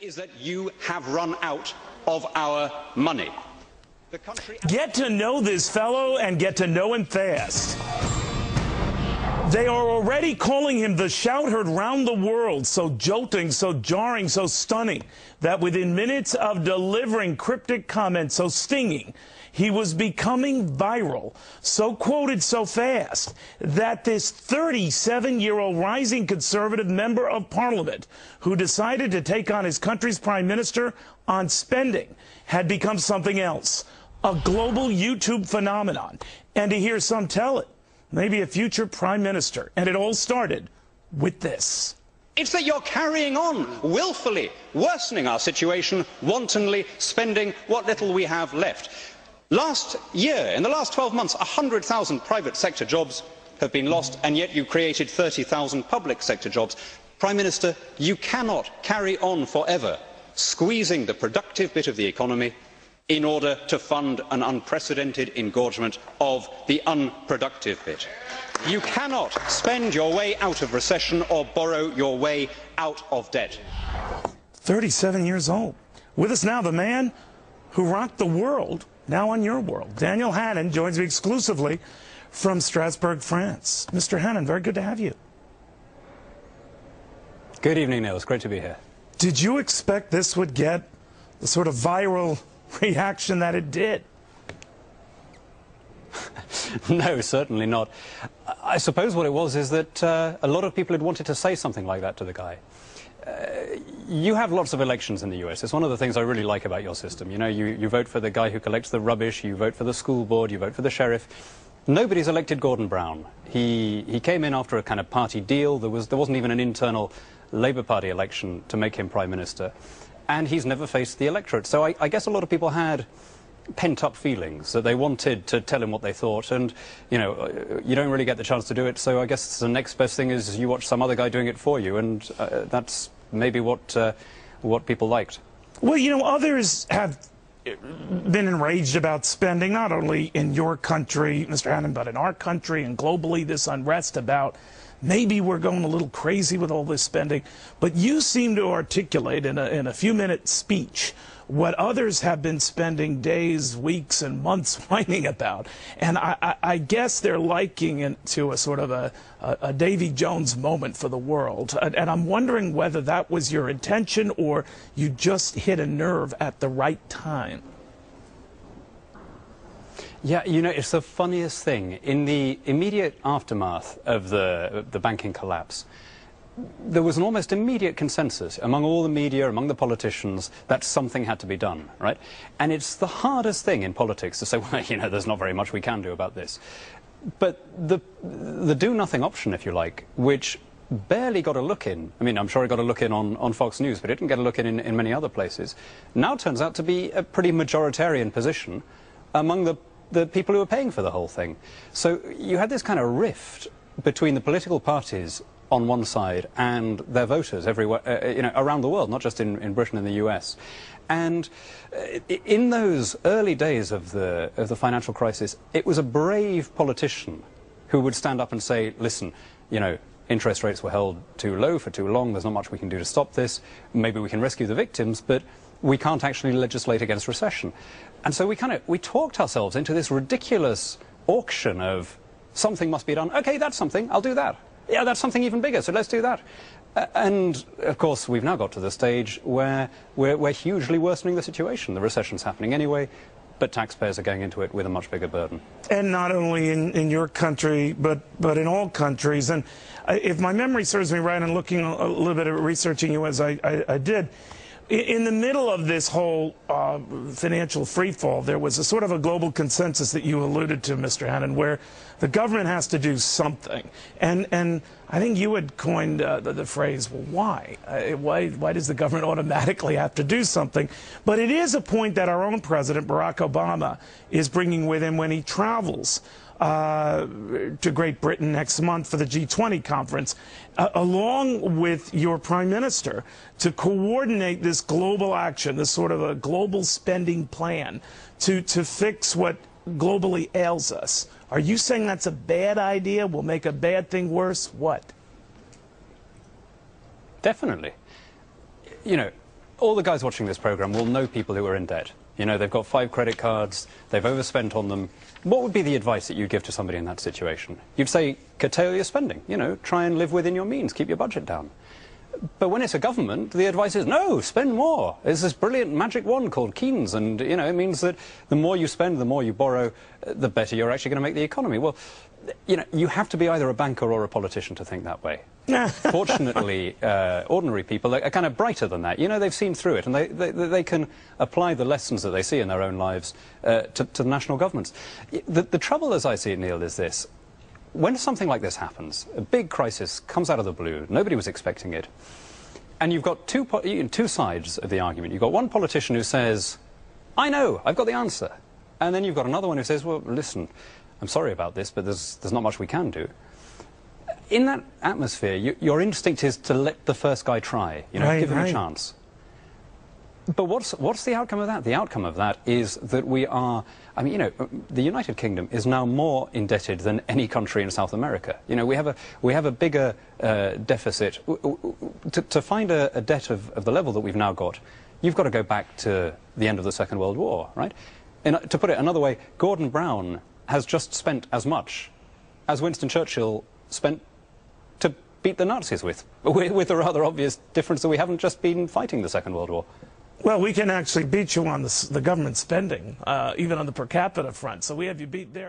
Is that you have run out of our money. Get to know this fellow and get to know him fast. They are already calling him the shout heard round the world, so jolting, so jarring, so stunning, that within minutes of delivering cryptic comments so stinging, he was becoming viral, so quoted so fast, that this 37-year-old rising conservative member of parliament who decided to take on his country's prime minister on spending had become something else, a global YouTube phenomenon, and to hear some tell it, maybe a future prime minister. And it all started with this. It's that you're carrying on, willfully worsening our situation, wantonly spending what little we have left. Last year, in the last 12 months, 100,000 private sector jobs have been lost, and yet you created 30,000 public sector jobs. Prime Minister, you cannot carry on forever squeezing the productive bit of the economy in order to fund an unprecedented engorgement of the unproductive bit. You cannot spend your way out of recession or borrow your way out of debt. 37 years old. With us now, the man who rocked the world, now on your world. Daniel Hannan joins me exclusively from Strasbourg, France. Mr. Hannan, very good to have you. Good evening, Neil. It's great to be here. Did you expect this would get the sort of viral reaction that it did? No, certainly not. I suppose what it was is that a lot of people had wanted to say something like that to the guy. You have lots of elections in the US. It's one of the things I really like about your system. You know, you vote for the guy who collects the rubbish, you vote for the school board, you vote for the sheriff. Nobody's elected Gordon Brown. He came in after a kind of party deal. There wasn't even an internal Labour Party election to make him Prime Minister. And he's never faced the electorate. So I guess a lot of people had pent-up feelings that they wanted to tell him what they thought, and you know, you don't really get the chance to do it, so I guess the next best thing is you watch some other guy doing it for you, and that's maybe what people liked. Well, you know, others have been enraged about spending, not only in your country, Mr. Hannan, but in our country and globally, this unrest about maybe we're going a little crazy with all this spending. But you seem to articulate in a few-minute speech what others have been spending days, weeks, and months whining about. And I guess they're liking it to a sort of a Davy Jones moment for the world. And I'm wondering whether that was your intention or you just hit a nerve at the right time. Yeah, you know, it's the funniest thing. In the immediate aftermath of the banking collapse, there was an almost immediate consensus among all the media, among the politicians, that something had to be done, right? And it's the hardest thing in politics to say, well, you know, there's not very much we can do about this. But the do-nothing option, if you like, which barely got a look in, I mean, I'm sure it got a look in on Fox News, but it didn't get a look in many other places, now turns out to be a pretty majoritarian position among the people who are paying for the whole thing. So you had this kind of rift between the political parties on one side and their voters everywhere, you know, around the world, not just in Britain and the US. And in those early days of the financial crisis, it was a brave politician who would stand up and say, listen, you know, interest rates were held too low for too long, there's not much we can do to stop this, maybe we can rescue the victims, but we can't actually legislate against recession. And so we talked ourselves into this ridiculous auction of something must be done. Okay, that's something, I'll do that. Yeah, that's something even bigger, so let's do that. And, of course, we've now got to the stage where we're hugely worsening the situation. The recession's happening anyway, but taxpayers are going into it with a much bigger burden. And not only in your country, but in all countries. And if my memory serves me right, and looking a little bit at researching you as I did, in the middle of this whole financial freefall, there was a sort of a global consensus that you alluded to, Mr. Hannan, where the government has to do something. And I think you had coined the phrase, well, why? Why does the government automatically have to do something? But it is a point that our own president, Barack Obama, is bringing with him when he travels to Great Britain next month for the G20 conference, along with your prime minister, to coordinate this global action, this sort of a global spending plan to fix what globally ails us. Are you saying that's a bad idea? Will make a bad thing worse? What? Definitely. You know, all the guys watching this program will know people who are in debt. You know, they've got 5 credit cards, they've overspent on them. What would be the advice that you'd give to somebody in that situation? You'd say, curtail your spending. You know, try and live within your means, keep your budget down. But when it's a government, the advice is, no, spend more. There's this brilliant magic wand called Keynes, and, you know, it means that the more you spend, the more you borrow, the better you're actually going to make the economy. Well, you know, you have to be either a banker or a politician to think that way. Fortunately, ordinary people are kind of brighter than that. You know, they've seen through it, and they can apply the lessons that they see in their own lives to the national governments. The trouble, as I see it, Neil, is this. When something like this happens, a big crisis comes out of the blue, nobody was expecting it, and you've got two sides of the argument. You've got one politician who says, I know, I've got the answer. And then you've got another one who says, well, listen, I'm sorry about this, but there's not much we can do. In that atmosphere, your instinct is to let the first guy try, you know, give him a chance. But what's the outcome of that? The outcome of that is that we are, I mean, you know, the United Kingdom is now more indebted than any country in South America. You know, we have a bigger deficit. To find a debt of the level that we've now got, you've got to go back to the end of the Second World War, right? And to put it another way, Gordon Brown has just spent as much as Winston Churchill spent to beat the Nazis with a rather obvious difference that we haven't just been fighting the Second World War. Well, we can actually beat you on the government spending, even on the per capita front. So we have you beat there.